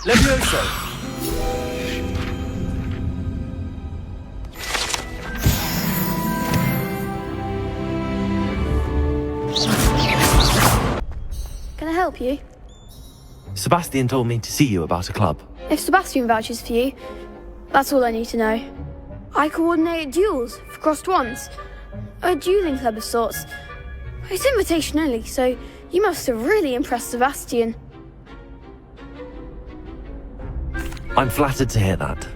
Levioso! Can I help you? Sebastian told me to see you about a club. If Sebastian vouches for you, that's all I need to know. I coordinate duels for crossed wands. A dueling club of sorts. It's invitation only, so you must have really impressed Sebastian. I'm flattered to hear that.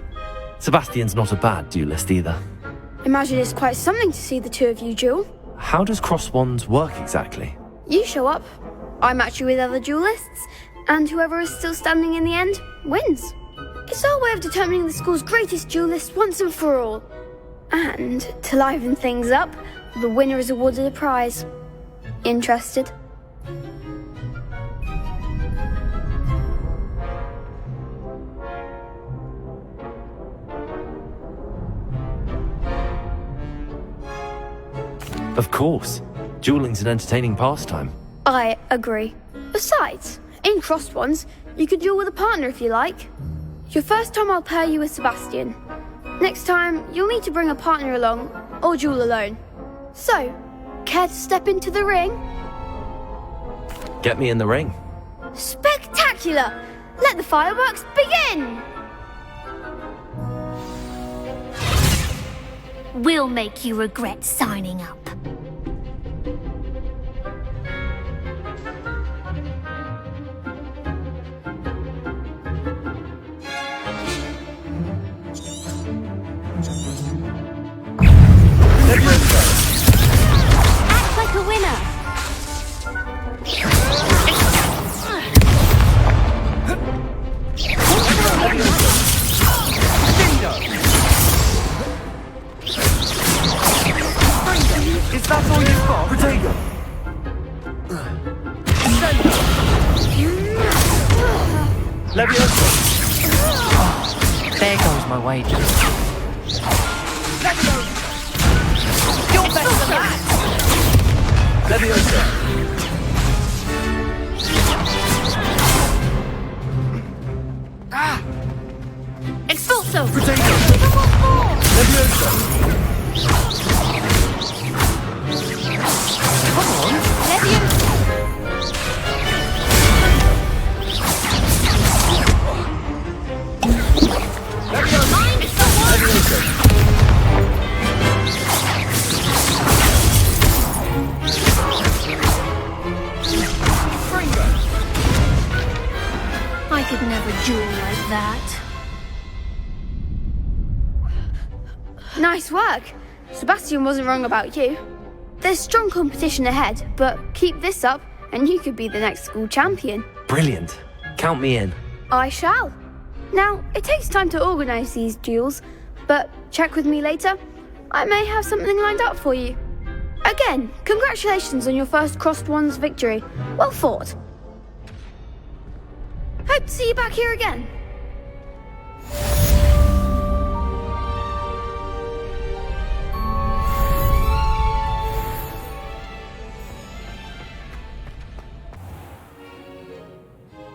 Sebastian's not a bad duelist either. Imagine it's quite something to see the two of you duel. How does cross wands work exactly? You show up, I match you with other duelists, and whoever is still standing in the end wins. It's our way of determining the school's greatest duelist once and for all. And to liven things up, the winner is awarded a prize. Interested? Of course. Dueling's an entertaining pastime. I agree. Besides, in crossed ones, you could duel with a partner if you like. Your first time I'll pair you with Sebastian. Next time, you'll need to bring a partner along, or duel alone. So, care to step into the ring? Get me in the ring. Spectacular! Let the fireworks begin! We'll make you regret signing up. Act like a winner! Is that all you've got? Potato! Levioso! There goes my wages. Levioso! You're better than that! Levioso! Expulso! Potato! Levioso! Come on! Levioso! Mind is the one! Levioso! I could never duel like that. Nice work. Sebastian wasn't wrong about you. There's strong competition ahead, but keep this up and you could be the next school champion. Brilliant. Count me in. I shall. Now, it takes time to organise these duels, but check with me later. I may have something lined up for you. Again, congratulations on your first crossed wands victory. Well fought. Hope to see you back here again.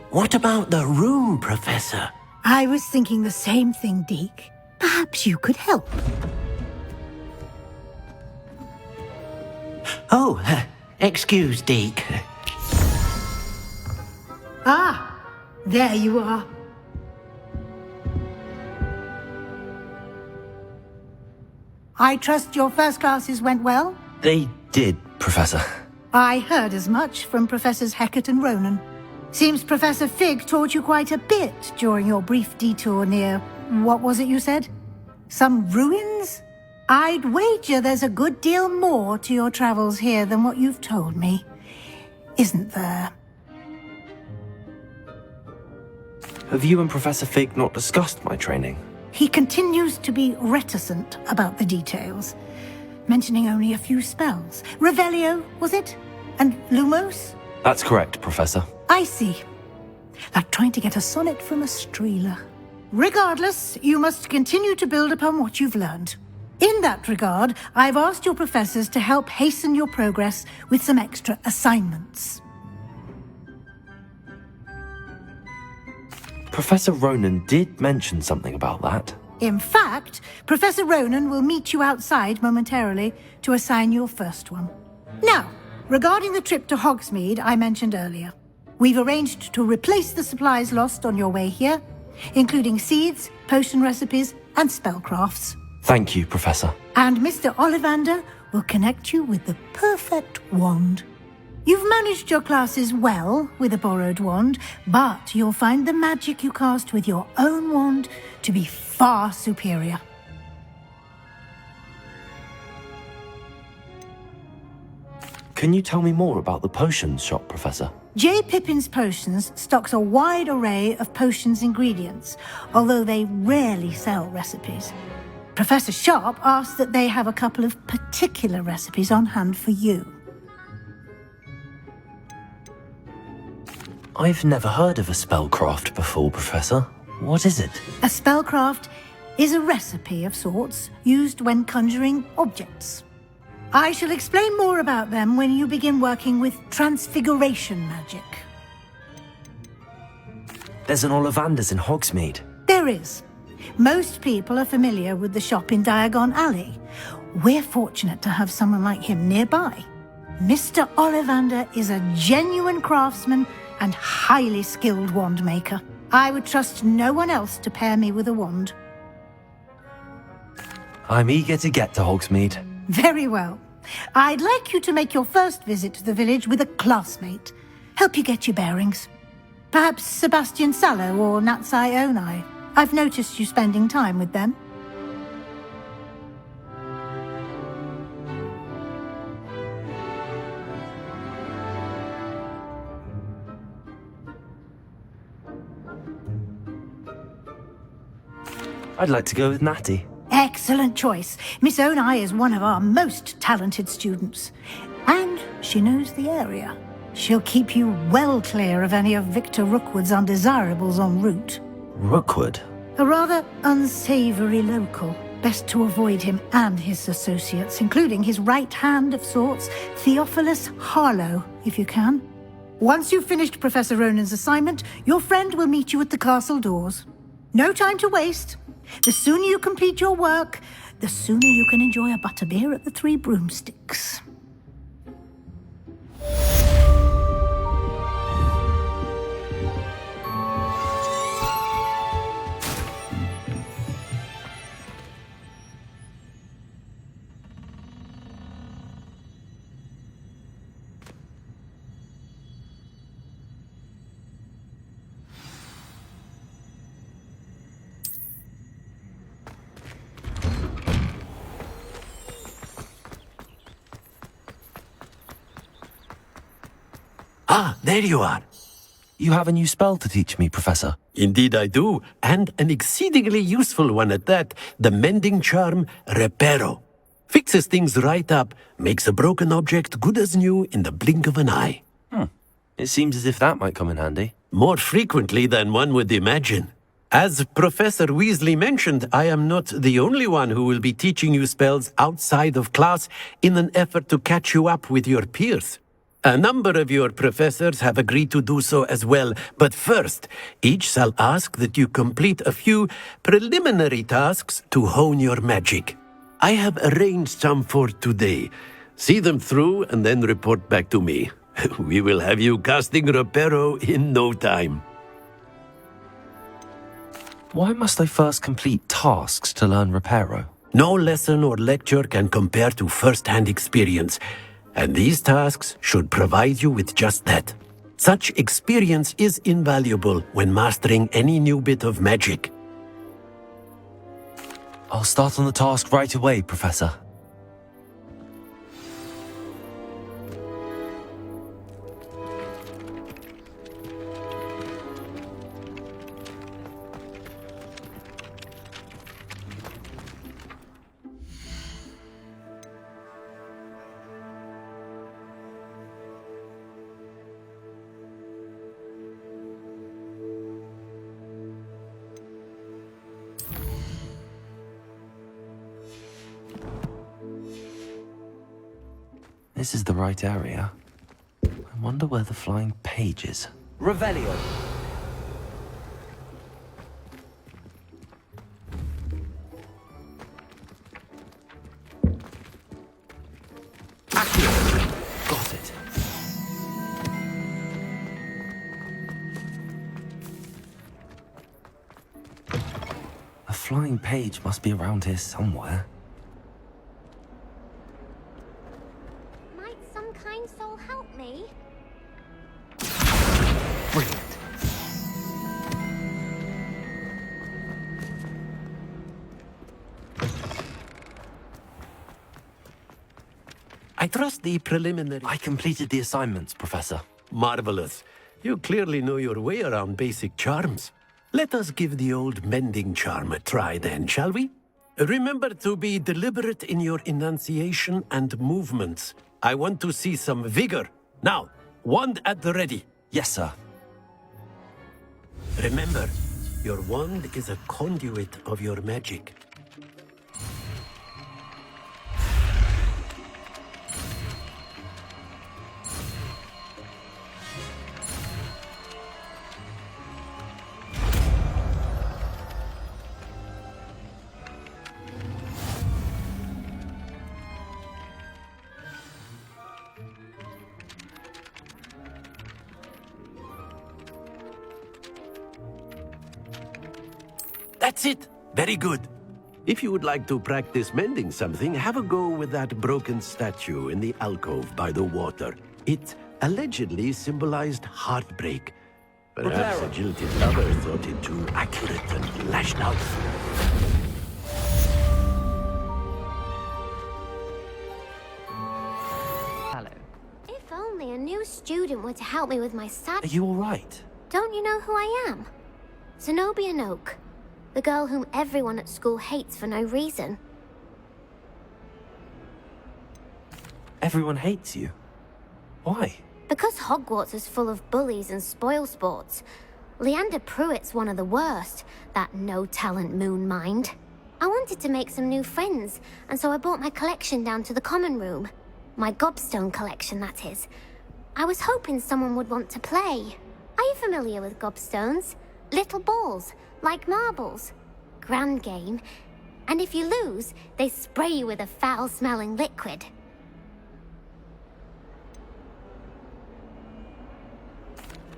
What about the room, Professor? I was thinking the same thing, Deke. Perhaps you could help. Oh, excuse, Deke. Ah, there you are. I trust your first classes went well? They did, Professor. I heard as much from Professors Hecat and Ronan. Seems Professor Fig taught you quite a bit during your brief detour near... what was it you said? Some ruins? I'd wager there's a good deal more to your travels here than what you've told me. Isn't there? Have you and Professor Fig not discussed my training? He continues to be reticent about the details, mentioning only a few spells. Revelio, was it? And Lumos? That's correct, Professor. I see. Like trying to get a sonnet from a streeler. Regardless, you must continue to build upon what you've learned. In that regard, I've asked your professors to help hasten your progress with some extra assignments. Professor Ronan did mention something about that. In fact, Professor Ronan will meet you outside momentarily to assign your first one. Now, regarding the trip to Hogsmeade I mentioned earlier, we've arranged to replace the supplies lost on your way here, including seeds, potion recipes, and spellcrafts. Thank you, Professor. And Mr. Ollivander will connect you with the perfect wand. You've managed your classes well with a borrowed wand, but you'll find the magic you cast with your own wand to be far superior. Can you tell me more about the potions shop, Professor? J. Pippin's Potions stocks a wide array of potions ingredients, although they rarely sell recipes. Professor Sharp asked that they have a couple of particular recipes on hand for you. I've never heard of a spellcraft before, Professor. What is it? A spellcraft is a recipe of sorts used when conjuring objects. I shall explain more about them when you begin working with transfiguration magic. There's an Ollivander's in Hogsmeade. There is. Most people are familiar with the shop in Diagon Alley. We're fortunate to have someone like him nearby. Mr. Ollivander is a genuine craftsman and highly skilled wand maker. I would trust no one else to pair me with a wand. I'm eager to get to Hogsmeade. Very well. I'd like you to make your first visit to the village with a classmate. Help you get your bearings. Perhaps Sebastian Sallow or Natsai Onai. I've noticed you spending time with them. I'd like to go with Natty. Excellent choice. Miss Onai is one of our most talented students. And she knows the area. She'll keep you well clear of any of Victor Rookwood's undesirables en route. Rookwood? A rather unsavory local. Best to avoid him and his associates, including his right hand of sorts, Theophilus Harlow, if you can. Once you've finished Professor Ronan's assignment, your friend will meet you at the castle doors. No time to waste. The sooner you complete your work, the sooner you can enjoy a butterbeer at the Three Broomsticks. Ah, there you are. You have a new spell to teach me, Professor. Indeed I do, and an exceedingly useful one at that, the mending charm Reparo. Fixes things right up, makes a broken object good as new in the blink of an eye. It seems as if that might come in handy. More frequently than one would imagine. As Professor Weasley mentioned, I am not the only one who will be teaching you spells outside of class in an effort to catch you up with your peers. A number of your professors have agreed to do so as well, but first, each shall ask that you complete a few preliminary tasks to hone your magic. I have arranged some for today. See them through and then report back to me. We will have you casting Reparo in no time. Why must I first complete tasks to learn Reparo? No lesson or lecture can compare to first-hand experience. And these tasks should provide you with just that. Such experience is invaluable when mastering any new bit of magic. I'll start on the task right away, Professor. This is the right area. I wonder where the flying page is. Revelio. flying page must be around here somewhere. Might some kind soul help me? Brilliant. I trust the preliminary... I completed the assignments, Professor. Marvelous. You clearly know your way around basic charms. Let us give the old mending charm a try then, shall we? Remember to be deliberate in your enunciation and movements. I want to see some vigor. Now, wand at the ready. Yes, sir. Remember, your wand is a conduit of your magic. That's it. Very good. If you would like to practice mending something, have a go with that broken statue in the alcove by the water. It allegedly symbolized heartbreak. Perhaps a jilted lover thought it too accurate and lashed out. Hello. If only a new student were to help me with my sad... Are you all right? Don't you know who I am? Zenobia Noak. The girl whom everyone at school hates for no reason. Everyone hates you. Why? Because Hogwarts is full of bullies and spoilsports. Leander Pruitt's one of the worst, that no-talent moon mind. I wanted to make some new friends, and so I brought my collection down to the common room. My gobstone collection, that is. I was hoping someone would want to play. Are you familiar with gobstones? Little balls, like marbles. Grand game. And if you lose, they spray you with a foul-smelling liquid.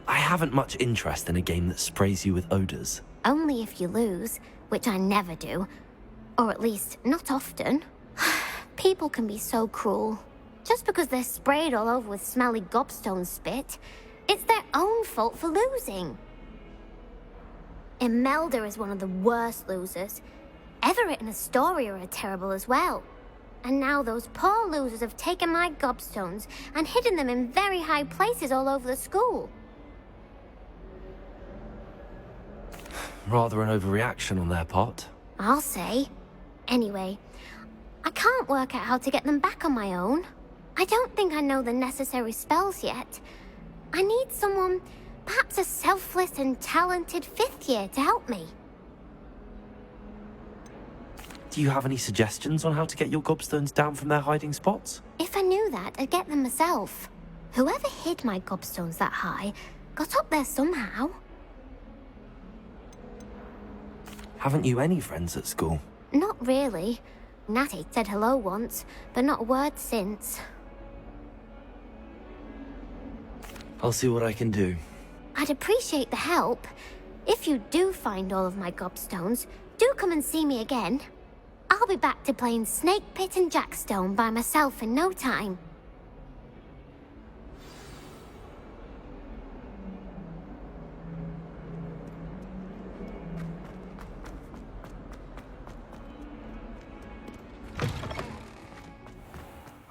I haven't much interest in a game that sprays you with odors. Only if you lose, which I never do. Or at least, not often. People can be so cruel. Just because they're sprayed all over with smelly gobstone spit, it's their own fault for losing. Imelda is one of the worst losers. Everett and Astoria are terrible as well. And now those poor losers have taken my gobstones and hidden them in very high places all over the school. Rather an overreaction on their part. I'll say. Anyway, I can't work out how to get them back on my own. I don't think I know the necessary spells yet. I need someone, perhaps a selfless and talented fifth year to help me. Do you have any suggestions on how to get your gobstones down from their hiding spots? If I knew that, I'd get them myself. Whoever hid my gobstones that high got up there somehow. Haven't you any friends at school? Not really. Natty said hello once, but not a word since. I'll see what I can do. I'd appreciate the help. If you do find all of my gobstones, do come and see me again. I'll be back to playing Snake Pit and Jackstone by myself in no time.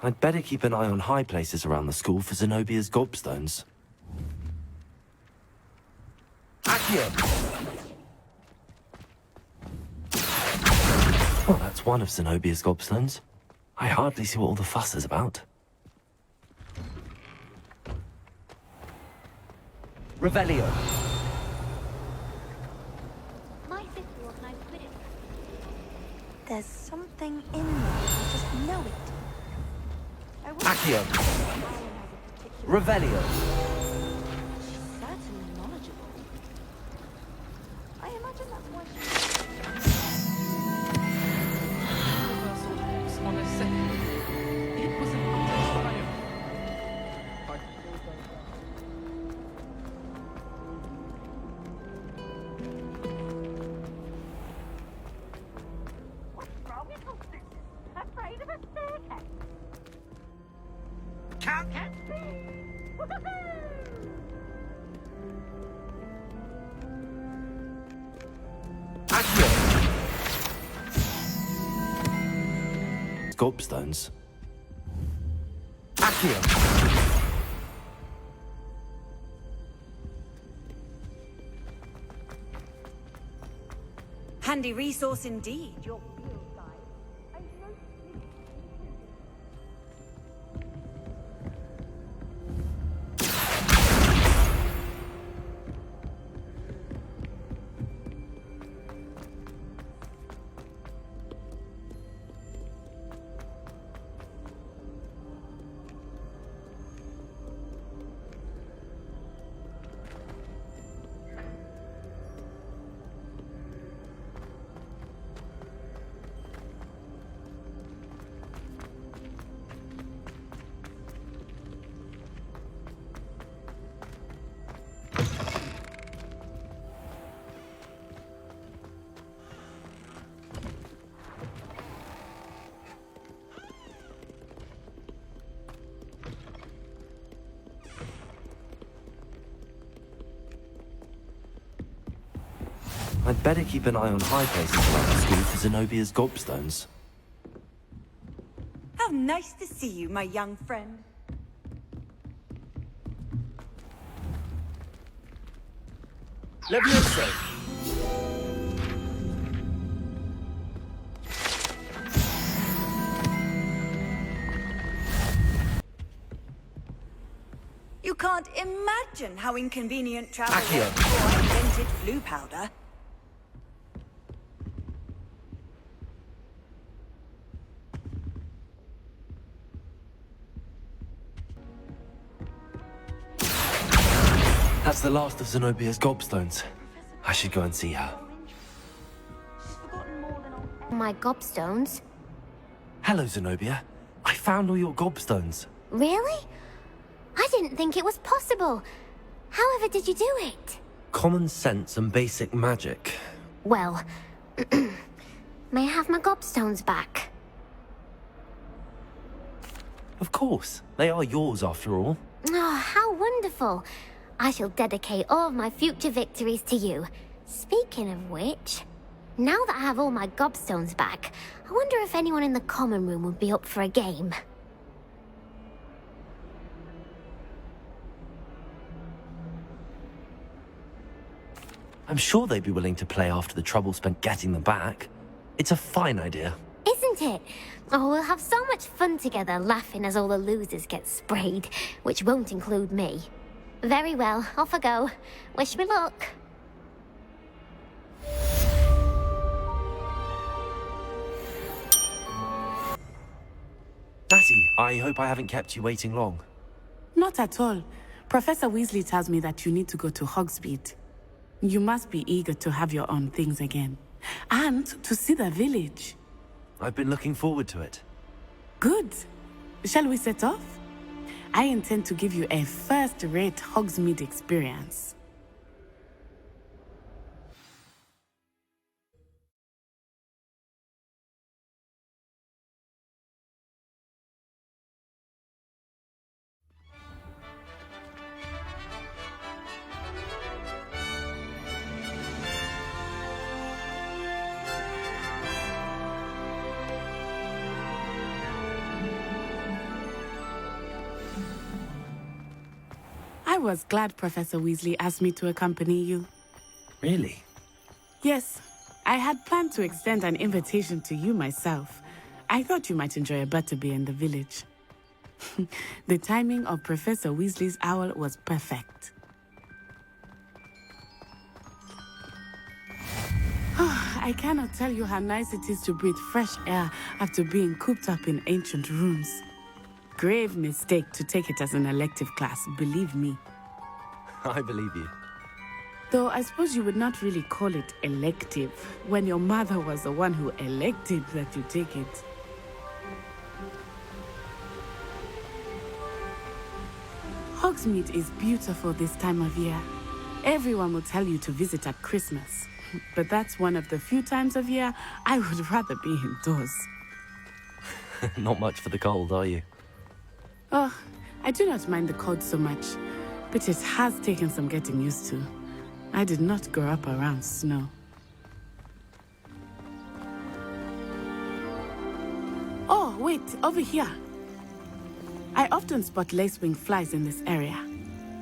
I'd better keep an eye on high places around the school for Zenobia's gobstones. Accio! Well, that's one of Zenobia's gobstones. I hardly see what all the fuss is about. Revelio. My fifth organized Quidditch. There's something in there. I just know it. Accio. Revelio. She's certainly knowledgeable. I imagine that's why she... On a second. It was an utter can't catch me! Accio. Gobstones. Accio. Handy resource indeed, your I'd better keep an eye on high places like the school for Zenobia's gobstones. How nice to see you, my young friend. Levioso. You can't imagine how inconvenient travel was Accio. before I invented blue powder. That's the last of Zenobia's gobstones. I should go and see her. My gobstones? Hello, Zenobia. I found all your gobstones. Really? I didn't think it was possible. However did you do it? Common sense and basic magic. Well, may I have my gobstones back? Of course. They are yours after all. Oh, how wonderful. I shall dedicate all of my future victories to you. Speaking of which, now that I have all my gobstones back, I wonder if anyone in the common room would be up for a game. I'm sure they'd be willing to play after the trouble spent getting them back. It's a fine idea. Isn't it? Oh, we'll have so much fun together laughing as all the losers get sprayed, which won't include me. Very well, off I go. Wish me luck. Natty, I hope I haven't kept you waiting long. Not at all. Professor Weasley tells me that you need to go to HOGSMEADE. You must be eager to have your own things again. And to see the village. I've been looking forward to it. Good. Shall we set off? I intend to give you a first-rate HOGSMEADE experience. I was glad Professor Weasley asked me to accompany you. Really? Yes, I had planned to extend an invitation to you myself. I thought you might enjoy a butterbeer in the village. The timing of Professor Weasley's owl was perfect. I cannot tell you how nice it is to breathe fresh air after being cooped up in ancient rooms. Grave mistake to take it as an elective class, believe me. I believe you. Though I suppose you would not really call it elective when your mother was the one who elected that you take it. Hogsmeade is beautiful this time of year. Everyone will tell you to visit at Christmas. But that's one of the few times of year I would rather be indoors. Not much for the cold, are you? Oh, I do not mind the cold so much, but it has taken some getting used to. I did not grow up around snow. Oh, wait, over here. I often spot lacewing flies in this area.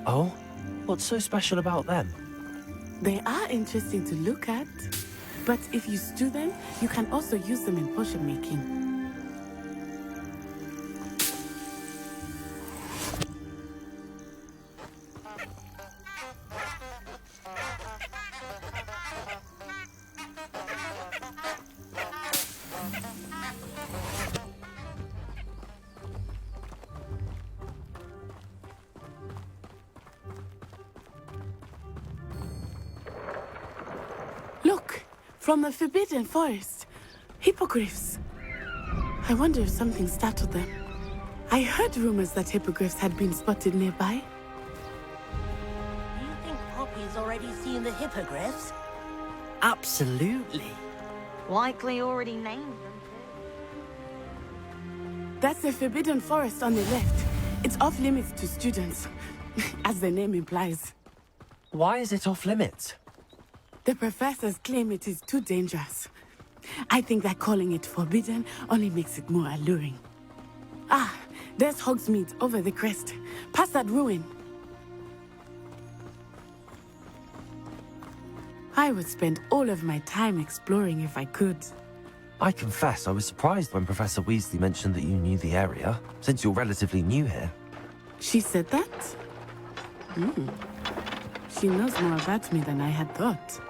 Oh? What's so special about them? They are interesting to look at, but if you stew them, you can also use them in potion making. Look, from the Forbidden Forest. Hippogriffs. I wonder if something startled them. I heard rumors that hippogriffs had been spotted nearby. You think Poppy's already seen the hippogriffs? Absolutely. Likely already named them. That's the Forbidden Forest on the left. It's off limits to students, as the name implies. Why is it off limits? The professors claim it is too dangerous. I think that calling it forbidden only makes it more alluring. Ah, there's Hogsmeade over the crest. Past that ruin. I would spend all of my time exploring if I could. I confess I was surprised when Professor Weasley mentioned that you knew the area, since you're relatively new here. She said that? She knows more about me than I had thought.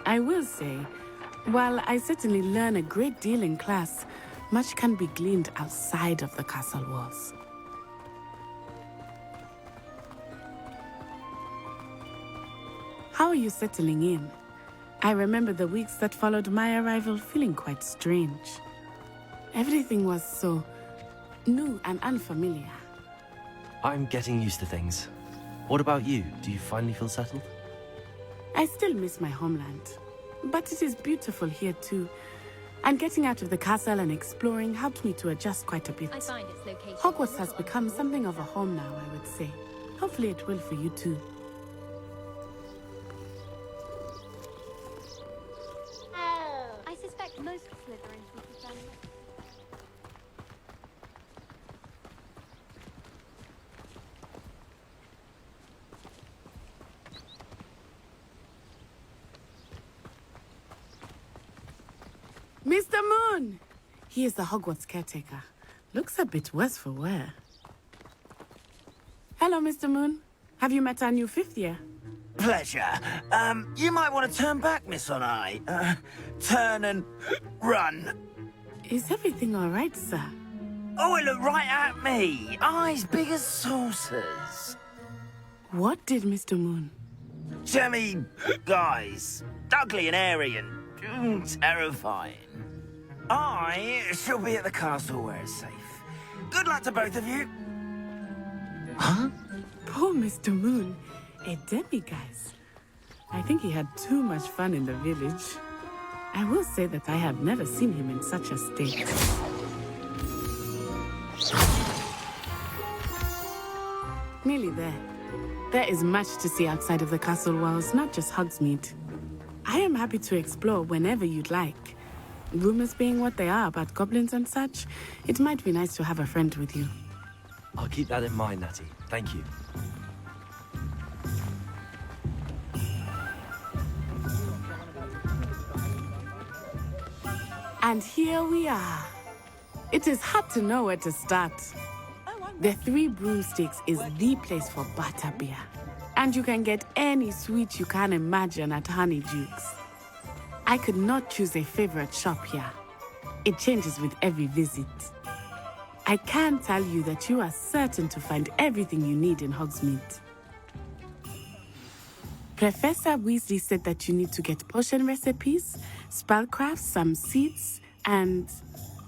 I will say, while I certainly learn a great deal in class, much can be gleaned outside of the castle walls. How are you settling in? I remember the weeks that followed my arrival feeling quite strange. Everything was so new and unfamiliar. I'm getting used to things. What about you? Do you finally feel settled? I still miss my homeland, but it is beautiful here too. And getting out of the castle and exploring helped me to adjust quite a bit. I find its location. Hogwarts has become something of a home now, I would say. Hopefully it will for you too. I suspect most Slytherins would be done. Mr. Moon! He is the Hogwarts caretaker. Looks a bit worse for wear. Hello, Mr. Moon. Have you met our new fifth year? Pleasure. You might want to turn back, Miss On-Eye. Turn and run. Is everything all right, sir? Oh, it looked right at me. Eyes big as saucers. What did Mr. Moon? Jemmy guys. Ugly and airy and terrifying. I shall be at the castle where it's safe. Good luck to both of you. Huh? Poor Mr. Moon. A demiguise. I think he had too much fun in the village. I will say that I have never seen him in such a state. Nearly there. There is much to see outside of the castle walls, not just Hogsmeade. I am happy to explore whenever you'd like. Rumors being what they are about goblins and such, it might be nice to have a friend with you. I'll keep that in mind, Natty. Thank you. And here we are. It is hard to know where to start. The Three Broomsticks is the place for butterbeer. And you can get any sweet you can imagine at Honeydukes. I could not choose a favorite shop here. It changes with every visit. I can tell you that you are certain to find everything you need in Hogsmeade. Professor Weasley said that you need to get potion recipes, spellcrafts, some seeds, and...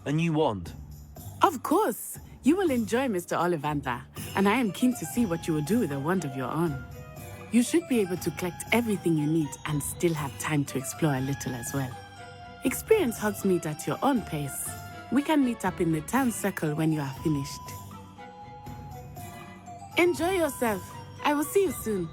A new wand. Of course! You will enjoy Mr. Ollivander, and I am keen to see what you will do with a wand of your own. You should be able to collect everything you need and still have time to explore a little as well. Experience Hogsmeade at your own pace. We can meet up in the town circle when you are finished. Enjoy yourself. I will see you soon.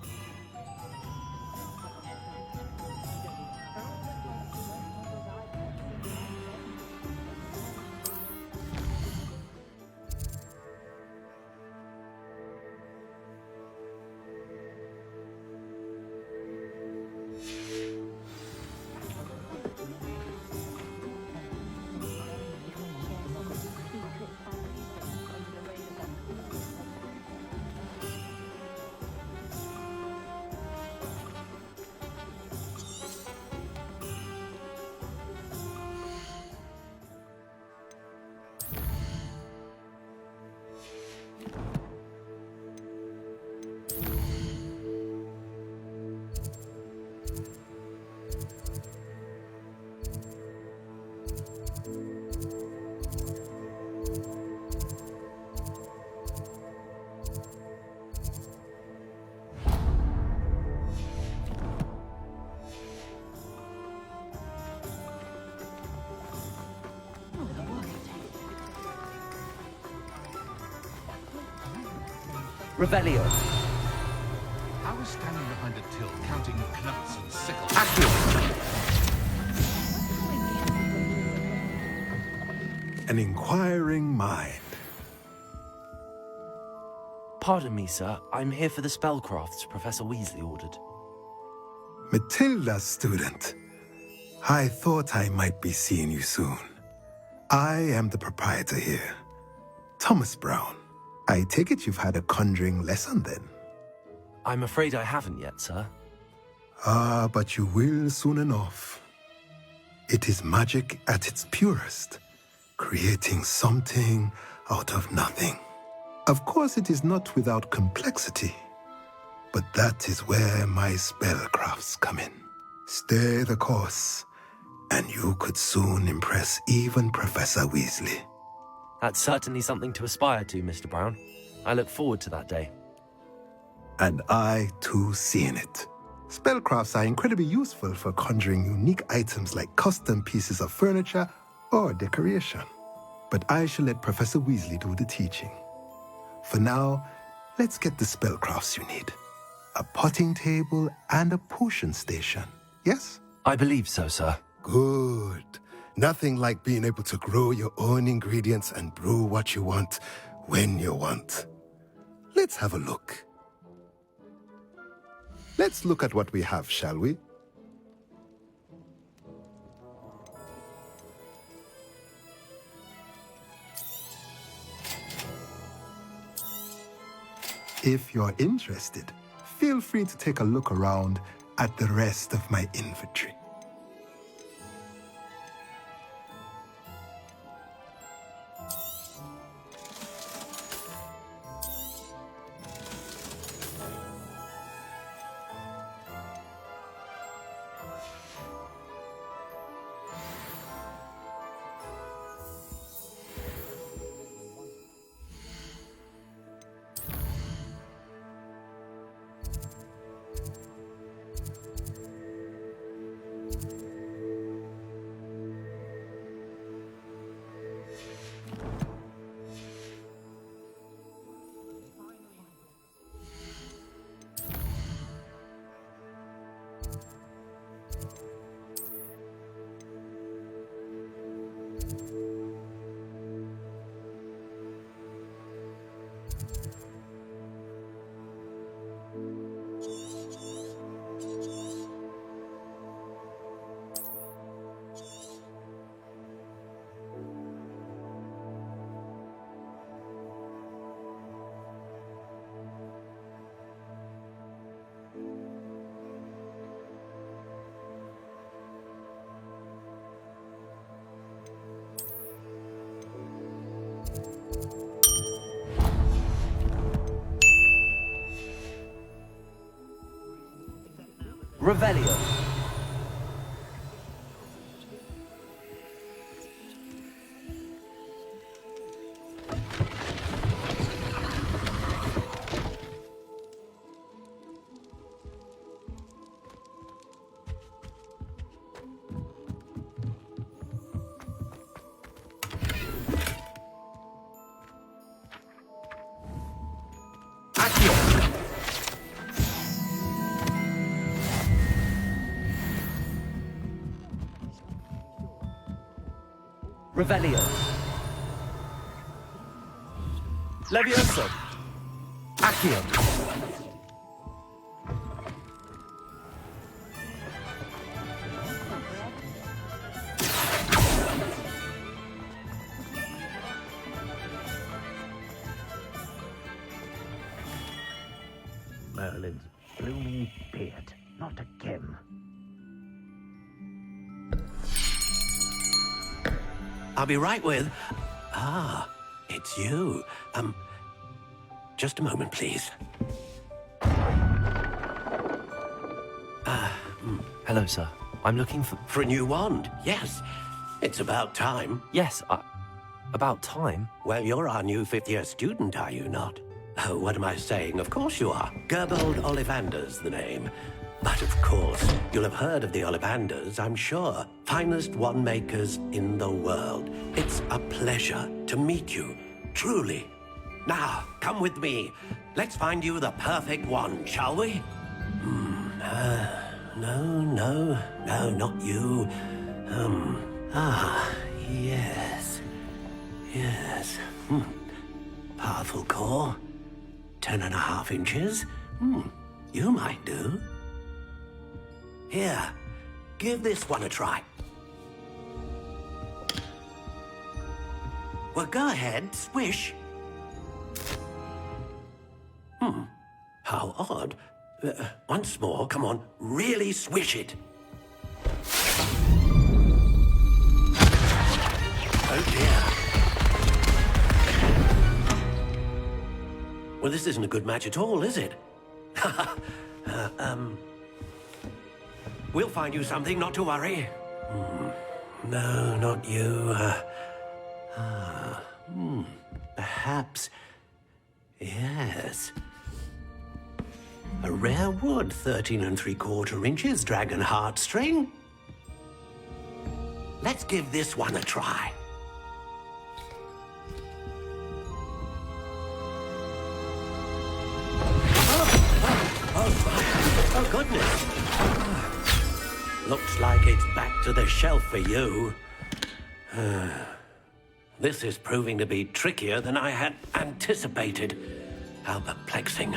Revelio. I was standing behind a till, counting knuts and sickles. An inquiring mind. Pardon me, sir. I'm here for the spellcrafts Professor Weasley ordered. Matilda's student. I thought I might be seeing you soon. I am the proprietor here, Thomas Brown. I take it you've had a conjuring lesson then? I'm afraid I haven't yet, sir. Ah, but you will soon enough. It is magic at its purest, creating something out of nothing. Of course, it is not without complexity, but that is where my spellcrafts come in. Stay the course, and you could soon impress even Professor Weasley. That's certainly something to aspire to, Mr. Brown. I look forward to that day. And I, too, seeing it. Spellcrafts are incredibly useful for conjuring unique items like custom pieces of furniture or decoration. But I shall let Professor Weasley do the teaching. For now, let's get the spellcrafts you need. A potting table and a potion station, yes? I believe so, sir. Good. Nothing like being able to grow your own ingredients and brew what you want when you want. Let's have a look. Let's look at what we have, shall we? If you're interested, feel free to take a look around at the rest of my inventory. Revelio. Revelio. Levioso. Accio. Merlin's blooming beard. Not again. I'll be right with... Ah, it's you. Just a moment, please. Hello, sir. I'm looking for... For a new wand, yes. It's about time. Yes, about time? Well, you're our new fifth-year student, are you not? Oh, what am I saying? Of course you are. Gerbold Ollivander's the name. But of course, you'll have heard of the Ollivanders, I'm sure. Finest wand makers in the world. It's a pleasure to meet you, truly. Now, come with me. Let's find you the perfect wand, shall we? No, not you. Yes. Powerful core. 10.5 inches. You might do. Here, give this one a try. Well, go ahead, swish. How odd. Once more, come on, really swish it. Oh dear. Well, this isn't a good match at all, is it? We'll find you something, not to worry. No, not you. Perhaps... Yes. A rare wood, 13 3/4 inches, dragon heartstring. Let's give this one a try. Oh, goodness. Looks like it's back to the shelf for you. This is proving to be trickier than I had anticipated. How perplexing.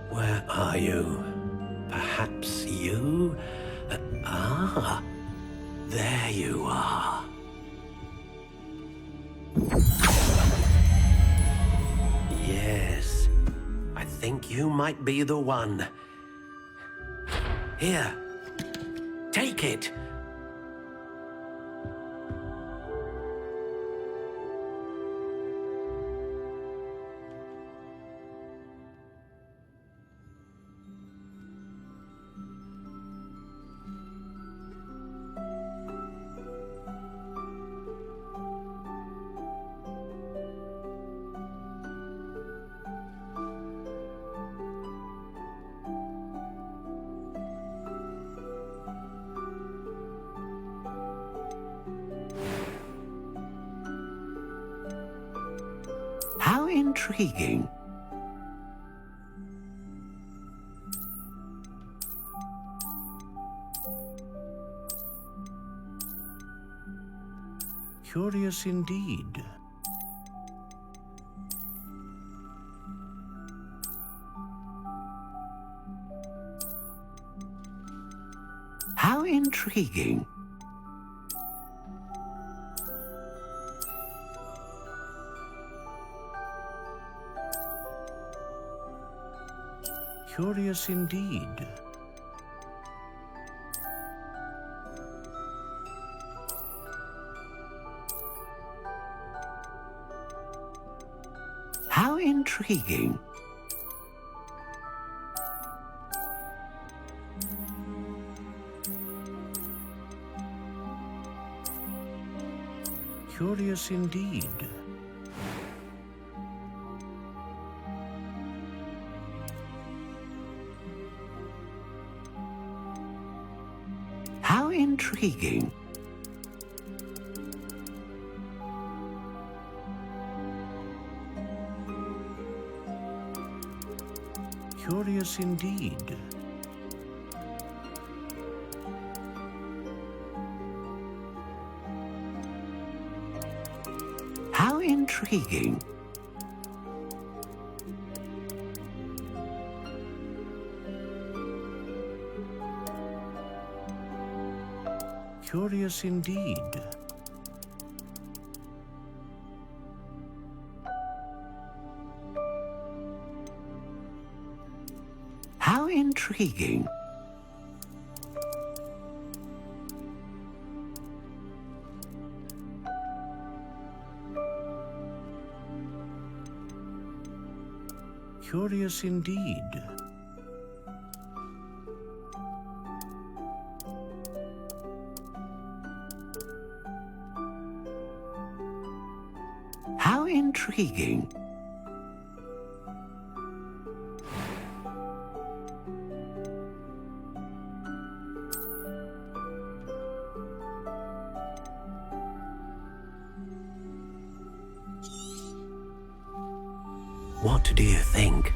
Where are you? Perhaps you? There you are. Yes, I think you might be the one. Here, take it. How intriguing. Curious indeed. How intriguing. Curious indeed. How intriguing. Curious indeed. How intriguing. Curious indeed. intriguing. Curious indeed. How intriguing. Curious indeed. How intriguing. What do you think?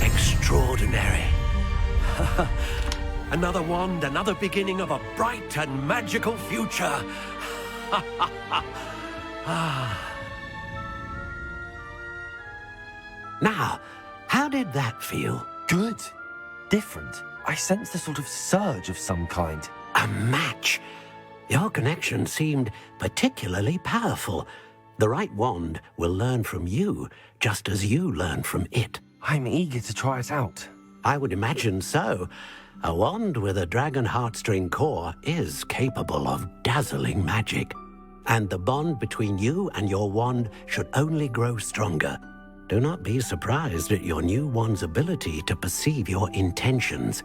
Extraordinary. Another wand, another beginning of a bright and magical future. Now, how did that feel? Good. Different. I sensed a sort of surge of some kind. A match. Your connection seemed particularly powerful. The right wand will learn from you, just as you learn from it. I'm eager to try it out. I would imagine so. A wand with a dragon heartstring core is capable of dazzling magic. And the bond between you and your wand should only grow stronger. Do not be surprised at your new wand's ability to perceive your intentions,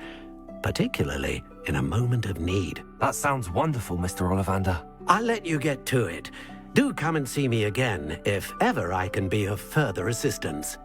particularly in a moment of need. That sounds wonderful, Mr. Ollivander. I'll let you get to it. Do come and see me again if ever I can be of further assistance.